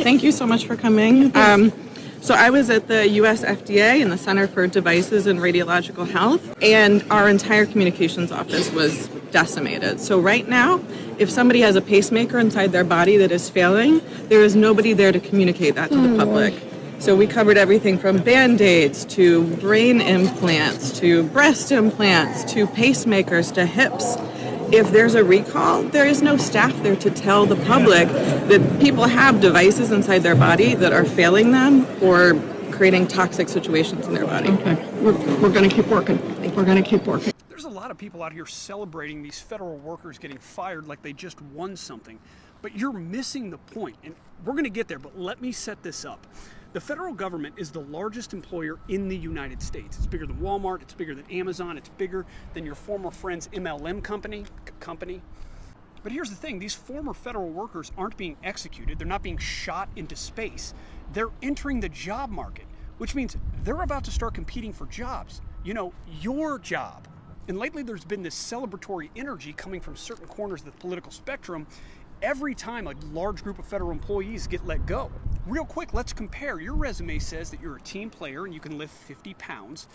Thank you so much for coming. So I was at the US FDA in the Center for Devices and Radiological Health, and our entire communications office was decimated. So right now, if somebody has a pacemaker inside their body that is failing, there is nobody there to communicate that to the public. So we covered everything from Band-Aids to brain implants to breast implants to pacemakers to hips. If there's a recall, there is no staff there to tell the public that people have devices inside their body that are failing them or creating toxic situations in their body. Okay, we're going to keep working. We're going to keep working. There's a lot of people out here celebrating these federal workers getting fired like they just won something. But you're missing the point, and we're going to get there, but let me set this up. The federal government is the largest employer in the United States. It's bigger than Walmart, it's bigger than Amazon, it's bigger than your former friend's MLM company. But here's the thing, these former federal workers aren't being executed, they're not being shot into space. They're entering the job market, which means they're about to start competing for jobs. You know, your job. And lately there's been this celebratory energy coming from certain corners of the political spectrum every time a large group of federal employees get let go. Real quick, let's compare. Your resume says that you're a team player and you can lift 50 pounds.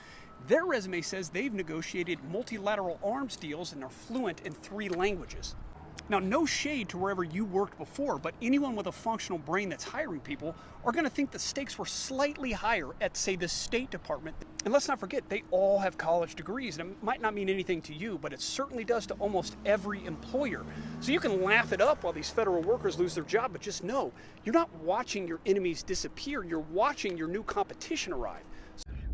Their resume says they've negotiated multilateral arms deals and are fluent in 3 languages. Now, no shade to wherever you worked before, but anyone with a functional brain that's hiring people are going to think the stakes were slightly higher at, say, the State Department. And let's not forget, they all have college degrees, and it might not mean anything to you, but it certainly does to almost every employer. So you can laugh it up while these federal workers lose their job, but just know, you're not watching your enemies disappear, you're watching your new competition arrive.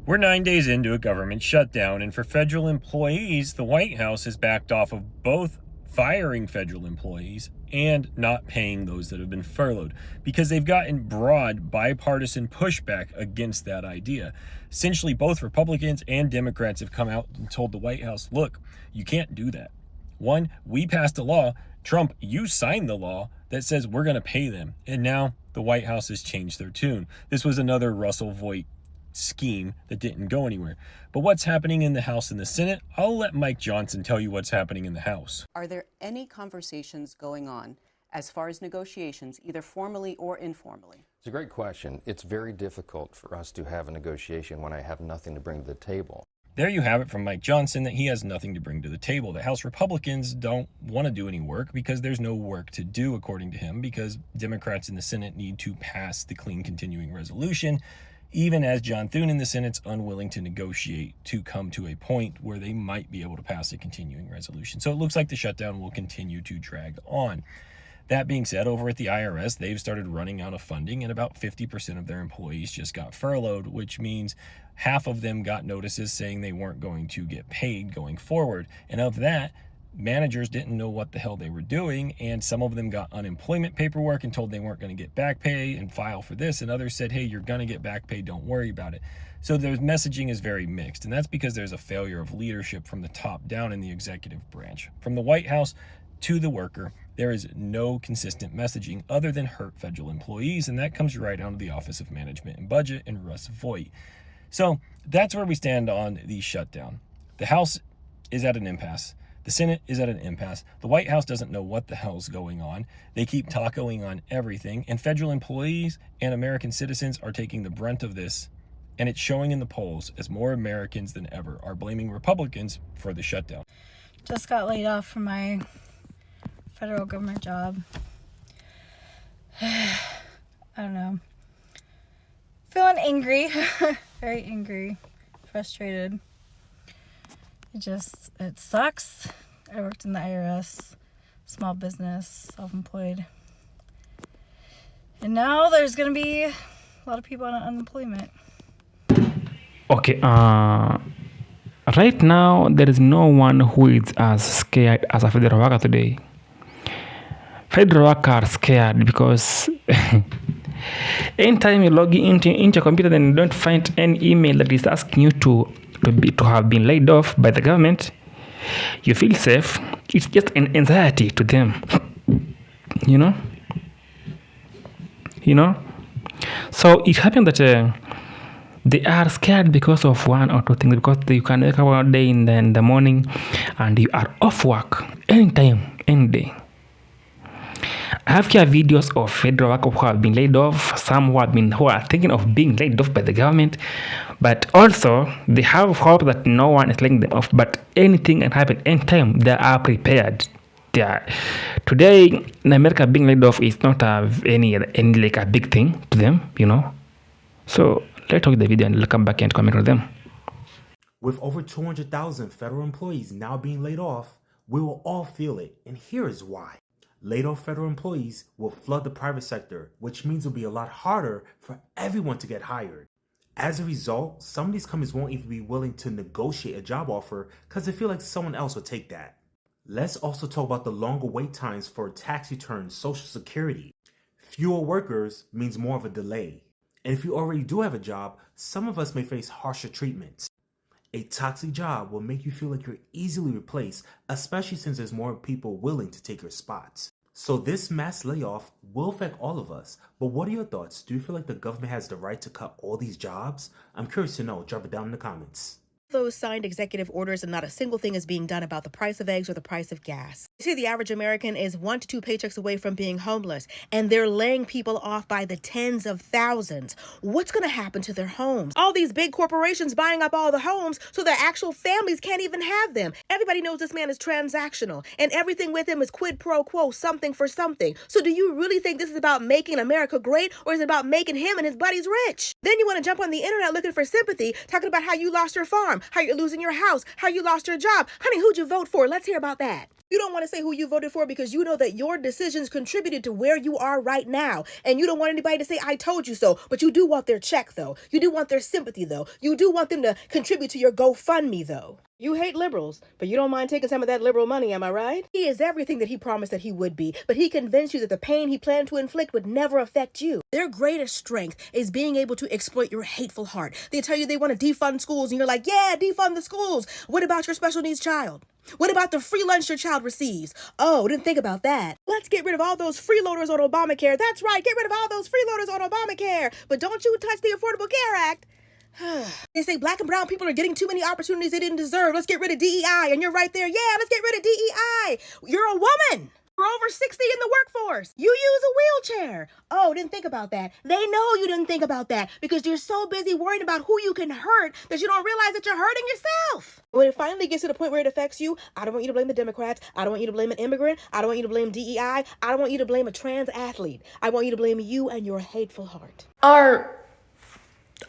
We're 9 days into a government shutdown, and for federal employees, the White House has backed off of both firing federal employees and not paying those that have been furloughed because they've gotten broad bipartisan pushback against that idea. Essentially, both Republicans and Democrats have come out and told the White House, look, you can't do that. One, we passed a law. Trump, you signed the law that says we're going to pay them. And now the White House has changed their tune. This was another Russell Voigt scheme that didn't go anywhere. But what's happening in the House and the Senate? I'll let Mike Johnson tell you what's happening in the House. Are there any conversations going on as far as negotiations, either formally or informally? It's a great question. It's very difficult for us to have a negotiation when I have nothing to bring to the table. There you have it from Mike Johnson, that he has nothing to bring to the table. The House Republicans don't want to do any work because there's no work to do, according to him, because Democrats in the Senate need to pass the clean continuing resolution, even as John Thune in the Senate's unwilling to negotiate to come to a point where they might be able to pass a continuing resolution. So it looks like the shutdown will continue to drag on. That being said, over at the IRS, they've started running out of funding, and about 50% of their employees just got furloughed, which means half of them got notices saying they weren't going to get paid going forward. And of that, managers didn't know what the hell they were doing, and some of them got unemployment paperwork and told they weren't going to get back pay and file for this, and others said, hey, you're going to get back pay, don't worry about it. So their messaging is very mixed, and that's because there's a failure of leadership from the top down in the executive branch. From the White House to the worker, there is no consistent messaging other than hurt federal employees, and that comes right out of the Office of Management and Budget and Russ Voigt. So that's where we stand on the shutdown. The House is at an impasse. The Senate is at an impasse. The White House doesn't know what the hell's going on. They keep tacoing on everything, and federal employees and American citizens are taking the brunt of this, and it's showing in the polls as more Americans than ever are blaming Republicans for the shutdown. Just got laid off from my federal government job. I don't know. Feeling angry, very angry, frustrated. It sucks. I worked in the IRS, small business, self-employed. And now there's going to be a lot of people on unemployment. Okay, right now there is no one who is as scared as a federal worker today. Federal workers are scared because anytime you log into your computer and you don't find any email that is asking you to have been laid off by the government, you feel safe. It's just an anxiety to them, you know. So it happened that they are scared because of one or two things, because you can wake up one day in the morning and you are off work anytime, any day. I have here videos of federal workers who have been laid off, some who are thinking of being laid off by the government, but also they have hope that no one is laying them off. But anything can happen anytime. They are prepared. Today in America, being laid off is not any like a big thing to them, you know. So let's talk the video and we'll come back and comment on them. With over 200,000 federal employees now being laid off, we will all feel it, and here is why. Laid off federal employees will flood the private sector, which means it'll be a lot harder for everyone to get hired. As a result, some of these companies won't even be willing to negotiate a job offer because they feel like someone else will take that. Let's also talk about the longer wait times for tax returns, Social Security. Fewer workers means more of a delay. And if you already do have a job, some of us may face harsher treatments. A toxic job will make you feel like you're easily replaced, especially since there's more people willing to take your spots. So this mass layoff will affect all of us, but what are your thoughts? Do you feel like the government has the right to cut all these jobs? I'm curious to know. Drop it down in the comments. Those signed executive orders and not a single thing is being done about the price of eggs or the price of gas. You see, the average American is 1 to 2 paychecks away from being homeless, and they're laying people off by the tens of thousands. What's going to happen to their homes? All these big corporations buying up all the homes so their actual families can't even have them. Everybody knows this man is transactional, and everything with him is quid pro quo, something for something. So do you really think this is about making America great, or is it about making him and his buddies rich? Then you want to jump on the internet looking for sympathy, talking about how you lost your farm, how you're losing your house, how you lost your job. Honey, who'd you vote for? Let's hear about that. You don't want to say who you voted for because you know that your decisions contributed to where you are right now. And you don't want anybody to say, I told you so. But you do want their check, though. You do want their sympathy, though. You do want them to contribute to your GoFundMe, though. You hate liberals, but you don't mind taking some of that liberal money, am I right? He is everything that he promised that he would be, but he convinced you that the pain he planned to inflict would never affect you. Their greatest strength is being able to exploit your hateful heart. They tell you they want to defund schools, and you're like, yeah, defund the schools. What about your special needs child? What about the free lunch your child receives? Oh, didn't think about that. Let's get rid of all those freeloaders on Obamacare. That's right, get rid of all those freeloaders on Obamacare. But don't you touch the Affordable Care Act. They say black and brown people are getting too many opportunities they didn't deserve. Let's get rid of DEI. And you're right there. Yeah, let's get rid of DEI. You're a woman. You're over 60 in the workforce. You use a wheelchair. Oh, didn't think about that. They know you didn't think about that because you're so busy worrying about who you can hurt that you don't realize that you're hurting yourself. When it finally gets to the point where it affects you, I don't want you to blame the Democrats. I don't want you to blame an immigrant. I don't want you to blame DEI. I don't want you to blame a trans athlete. I want you to blame you and your hateful heart.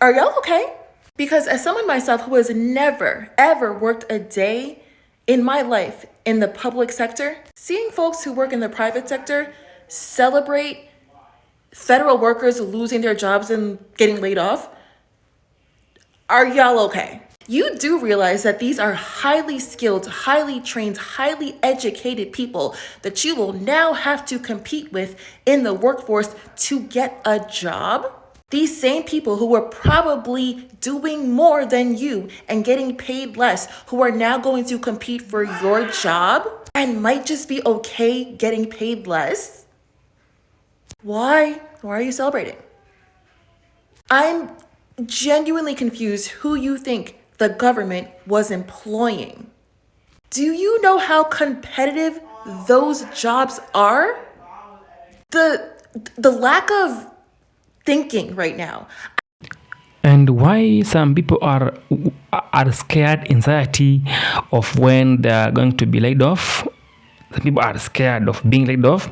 Are y'all okay? Because as someone myself who has never, ever worked a day in my life in the public sector, seeing folks who work in the private sector celebrate federal workers losing their jobs and getting laid off, are y'all okay? You do realize that these are highly skilled, highly trained, highly educated people that you will now have to compete with in the workforce to get a job? These same people who were probably doing more than you and getting paid less, who are now going to compete for your job and might just be okay getting paid less? Why? Why are you celebrating? I'm genuinely confused who you think the government was employing. Do you know how competitive those jobs are? The lack of thinking right now. And why some people are scared, anxiety of when they are going to be laid off. Some people are scared of being laid off.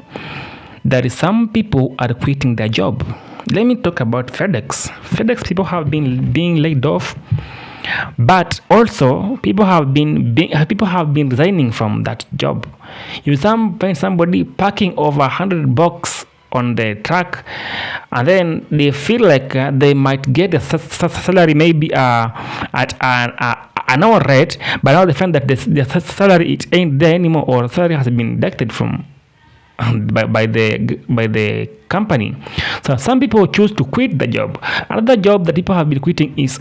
There is some people are quitting their job. Let me talk about FedEx. FedEx people have been being laid off, but also people have been resigning from that job. You find somebody packing over 100 bucks on the truck, and then they feel like they might get a salary maybe at an hour rate, but now they find that the salary it ain't there anymore, or salary has been deducted from by the company. So some people choose to quit the job. Another job that people have been quitting is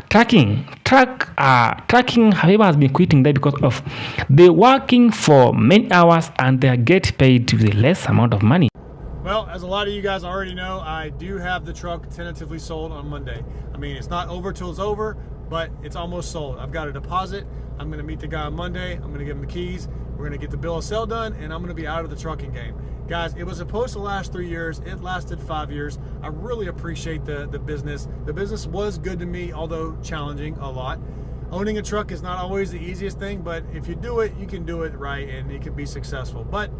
tracking. Tracking, however, has been quitting there because of they're working for many hours and they get paid with less amount of money. Well, as a lot of you guys already know, I do have the truck tentatively sold on Monday. I mean, it's not over till it's over, but it's almost sold. I've got a deposit. I'm going to meet the guy on Monday. I'm going to give him the keys. We're going to get the bill of sale done, and I'm going to be out of the trucking game. Guys, it was supposed to last 3 years. It lasted 5 years. I really appreciate the business. The business was good to me, although challenging a lot. Owning a truck is not always the easiest thing, but if you do it, you can do it right and it can be successful. But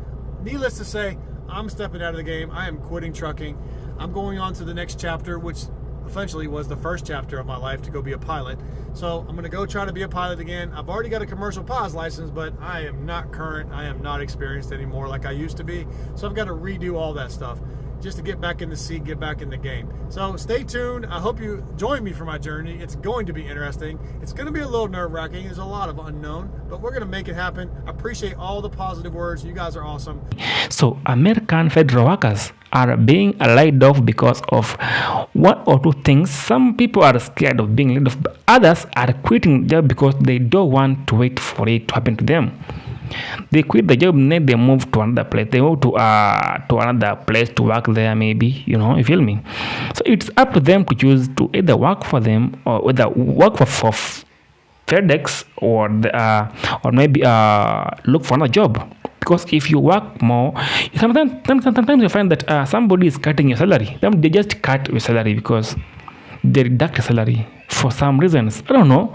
needless to say, I'm stepping out of the game. I am quitting trucking. I'm going on to the next chapter, which essentially was the first chapter of my life, to go be a pilot. So I'm going to go try to be a pilot again. I've already got a commercial pilot's license, but I am not current. I am not experienced anymore like I used to be. So I've got to redo all that stuff just to get back in the seat, get back in the game. So stay tuned. I hope you join me for my journey. It's going to be interesting. It's going to be a little nerve-wracking. There's a lot of unknown, but we're going to make it happen. I appreciate all the positive words. You guys are awesome. So American federal workers are being laid off because of one or two things. Some people are scared of being laid off, but others are quitting the job because they don't want to wait for it to happen to them. They quit the job and then they move to another place. They move to another place to work there, maybe, you feel me? So it's up to them to choose to either work for them or whether work for FedEx or maybe look for another job. Because if you work more, sometimes you find that somebody is cutting your salary. They just cut your salary because they deduct your salary for some reasons. I don't know,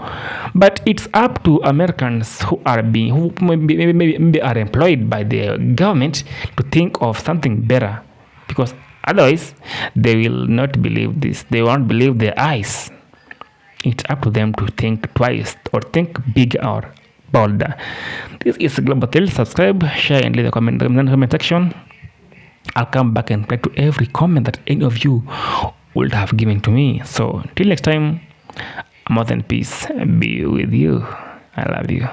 but it's up to Americans who maybe are employed by the government to think of something better, because otherwise they will not believe this. They won't believe their eyes. It's up to them to think twice or think bigger or bolder. This is Global Tales. Subscribe, share, and leave a comment in the comment section. I'll come back and reply to every comment that any of you would have given to me. So till next time, more than peace be with you. I love you.